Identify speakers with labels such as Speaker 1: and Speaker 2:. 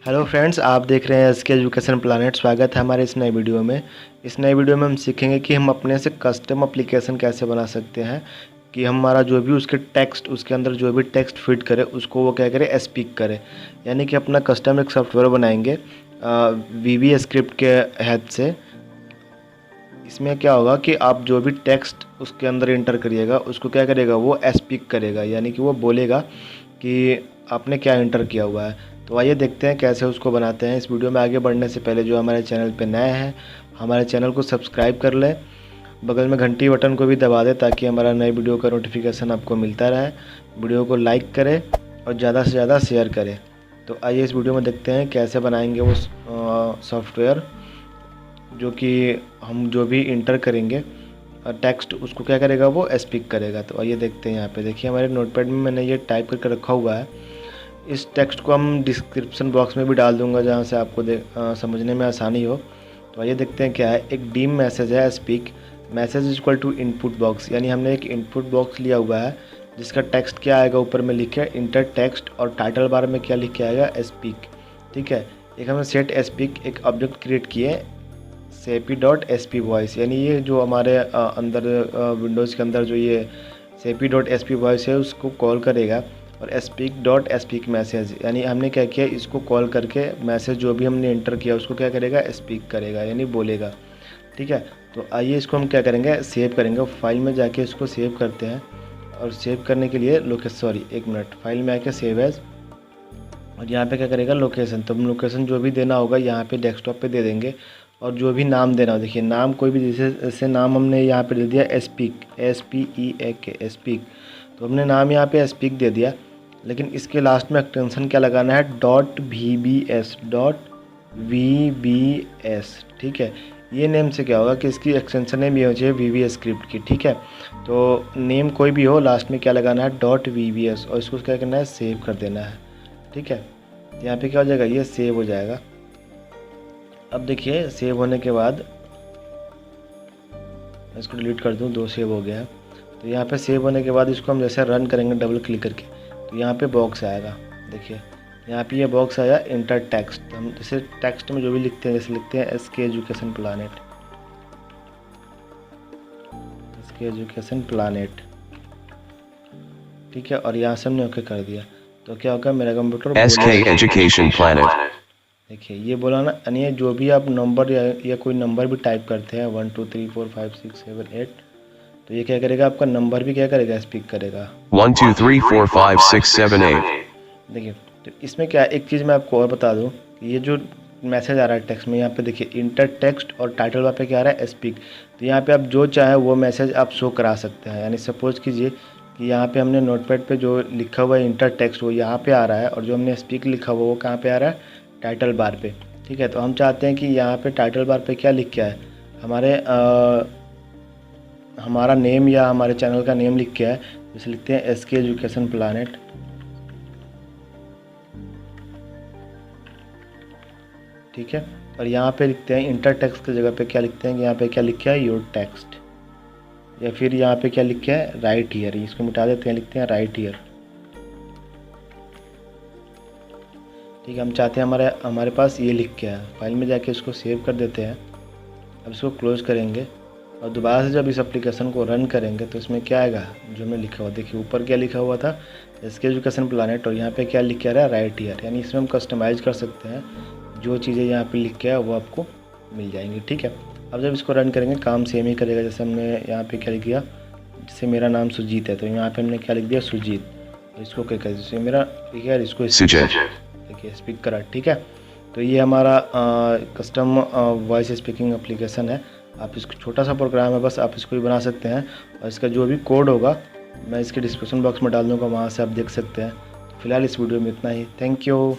Speaker 1: Hello friends, आप देख रहे हैं स्केल एजुकेशन प्लानेट। स्वागत है हमारे इस नए वीडियो में। इस नए वीडियो में हम सीखेंगे कि हम अपने से कस्टम एप्लीकेशन कैसे बना सकते हैं कि हमारा जो भी उसके टेक्स्ट, उसके अंदर जो भी टेक्स्ट फिट करे उसको वो क्या करे, स्पीक करे। यानी कि अपना कस्टम एक सॉफ्टवेयर बनाएंगे वीवी स्क्रिप्ट के हेल्प से। इसमें क्या होगा कि आप जो भी टेक्स्ट उसके अंदर इंटर करिएगा उसको क्या करेगा, वो स्पीक करेगा, यानी कि वो बोलेगा कि आपने क्या इंटर किया हुआ है। तो आइए देखते हैं कैसे उसको बनाते हैं। इस वीडियो में आगे बढ़ने से पहले जो हमारे चैनल पे नए हैं, हमारे चैनल को सब्सक्राइब कर लें, बगल में घंटी बटन को भी दबा दें ताकि हमारा नए वीडियो का नोटिफिकेशन आपको मिलता रहे। वीडियो को लाइक करें और ज़्यादा से ज़्यादा शेयर करें। तो आइए इस वीडियो में देखते हैं कैसे बनाएंगे वो सॉफ्टवेयर, जो कि हम जो भी इंटर करेंगे टेक्स्ट उसको क्या करेगा, वो स्पीक करेगा। तो आइए देखते हैं। यहाँ पे देखिए हमारे नोटपैड में मैंने ये टाइप करके रखा हुआ है। इस टेक्स्ट को हम डिस्क्रिप्शन बॉक्स में भी डाल दूंगा जहाँ से आपको समझने में आसानी हो। तो आइए देखते हैं क्या है। एक डीम मैसेज है speak message is equal to input box, यानी हमने एक इनपुट बॉक्स लिया हुआ है जिसका टेक्स्ट क्या आएगा, ऊपर में लिखे इंटर टेक्स्ट और टाइटल बार में क्या लिख के आएगा, स्पीक। ठीक है। एक हमने सेट स्पीक एक ऑब्जेक्ट क्रिएट किए sapi.spvoice, यानी ये जो हमारे अंदर विंडोज़ के अंदर जो ये sapi.spvoice है उसको कॉल करेगा। और speak.speak मैसेज, यानी हमने क्या किया, इसको कॉल करके मैसेज जो भी हमने इंटर किया उसको क्या करेगा, स्पीक करेगा, यानी बोलेगा। ठीक है। तो आइए इसको हम क्या करेंगे, सेव करेंगे। फाइल में जाके इसको सेव करते हैं। और सेव करने के लिए फाइल में आके सेव एज, और यहाँ पे क्या करेगा, लोकेशन। तो हम लोकेशन जो भी देना होगा यहाँ पे डेस्कटॉप पे दे देंगे। और जो भी नाम देना हो, देखिए नाम कोई भी, जैसे नाम हमने यहाँ पे दे दिया स्पीक, SPEAK स्पीक। तो हमने नाम यहाँ पे स्पीक दे दिया, लेकिन इसके लास्ट में एक्सटेंशन क्या लगाना है, .vbs। ठीक है। ये नेम से क्या होगा कि इसकी एक्सटेंशन नेम ये हो जाए वीवी स्क्रिप्ट की। ठीक है। तो नेम कोई भी हो, लास्ट में क्या लगाना है, .vbs, और इसको क्या करना है, सेव कर देना है। ठीक है। यहाँ पे क्या हो जाएगा, ये सेव हो जाएगा। अब देखिए सेव होने के बाद इसको डिलीट कर दूँ, 2 सेव हो गया है। तो यहाँ पे सेव होने के बाद इसको हम जैसे रन करेंगे डबल क्लिक करके, तो यहाँ पे बॉक्स आएगा। देखिए यहाँ पे ये बॉक्स आया इंटर टेक्स्ट। हम जैसे टेक्स्ट में जो भी लिखते हैं, जैसे लिखते हैं SK एजुकेशन प्लानेट। ठीक है। और यहाँ से हमने ओके कर दिया। तो क्या होगा, मेरा कंप्यूटर
Speaker 2: SK एजुकेशन प्लानेट।
Speaker 1: देखिए ये बोला ना, यानी जो भी आप नंबर या कोई नंबर भी टाइप करते हैं 1 2 3 4 5 6 7 8, तो ये क्या करेगा, आपका नंबर भी क्या करेगा, स्पीक करेगा
Speaker 2: 1 2 3 4 5 6 7 8।
Speaker 1: देखिए तो इसमें क्या, एक चीज़ मैं आपको और बता दूं कि ये जो मैसेज आ रहा है टेक्स्ट में, यहाँ पे देखिए इंटर टेक्स्ट और टाइटल बार पे क्या आ रहा है, स्पीक। तो यहाँ पे आप जो चाहे वो मैसेज आप शो करा सकते हैं। यानी सपोज कीजिए कि यहाँ पे हमने नोटपैड पे जो लिखा हुआ है इंटर टेक्स्ट वो यहाँ पे आ रहा है, और जो हमने स्पीक लिखा हुआ वो कहाँ पे आ रहा है, टाइटल बार पे। ठीक है। तो हम चाहते हैं कि यहाँ पे टाइटल बार पे क्या लिख के आए, हमारा नेम या हमारे चैनल का नेम लिख के आए। जैसे लिखते हैं SK एजुकेशन प्लानेट। ठीक है। और यहाँ पे लिखते हैं इंटर टेक्स्ट की जगह पे क्या लिखते हैं कि यहाँ पे क्या लिखा है, योर टेक्स्ट, या फिर यहाँ पे क्या लिखा है, राइट हियर। इसको मिटा देते हैं, लिखते हैं राइट हियर। ठीक है। हम चाहते हैं हमारे पास ये लिख के है। फाइल में जाके इसको सेव कर देते हैं। अब इसको क्लोज करेंगे और दोबारा से जब इस एप्लीकेशन को रन करेंगे तो इसमें क्या आएगा, जो हमने लिखा हुआ, देखिए ऊपर क्या लिखा हुआ था, SK एजुकेशन प्लानेट, और यहाँ पे क्या लिख के आ रहा है, राइट हियर। यानी इसमें हम कस्टमाइज़ कर सकते हैं, जो चीज़ें यहाँ पे लिख के है वो आपको मिल जाएंगी। ठीक है। अब जब इसको रन करेंगे काम सेम ही करेगा। जैसे हमने यहाँ पे क्या लिख दिया, जैसे मेरा नाम सुजीत है तो यहाँ पे हमने क्या लिख दिया, सुजीत। इसको क्या करें, जैसे मेरा यार इसको देखिए स्पीक करा। ठीक है। तो ये हमारा कस्टम वॉइस स्पीकिंग एप्लीकेशन है। आप इसको, छोटा सा प्रोग्राम है, बस आप इसको भी बना सकते हैं। और इसका जो भी कोड होगा मैं इसके डिस्क्रिप्शन बॉक्स में डाल दूँगा, वहाँ से आप देख सकते हैं। फिलहाल इस वीडियो में इतना ही। Thank you.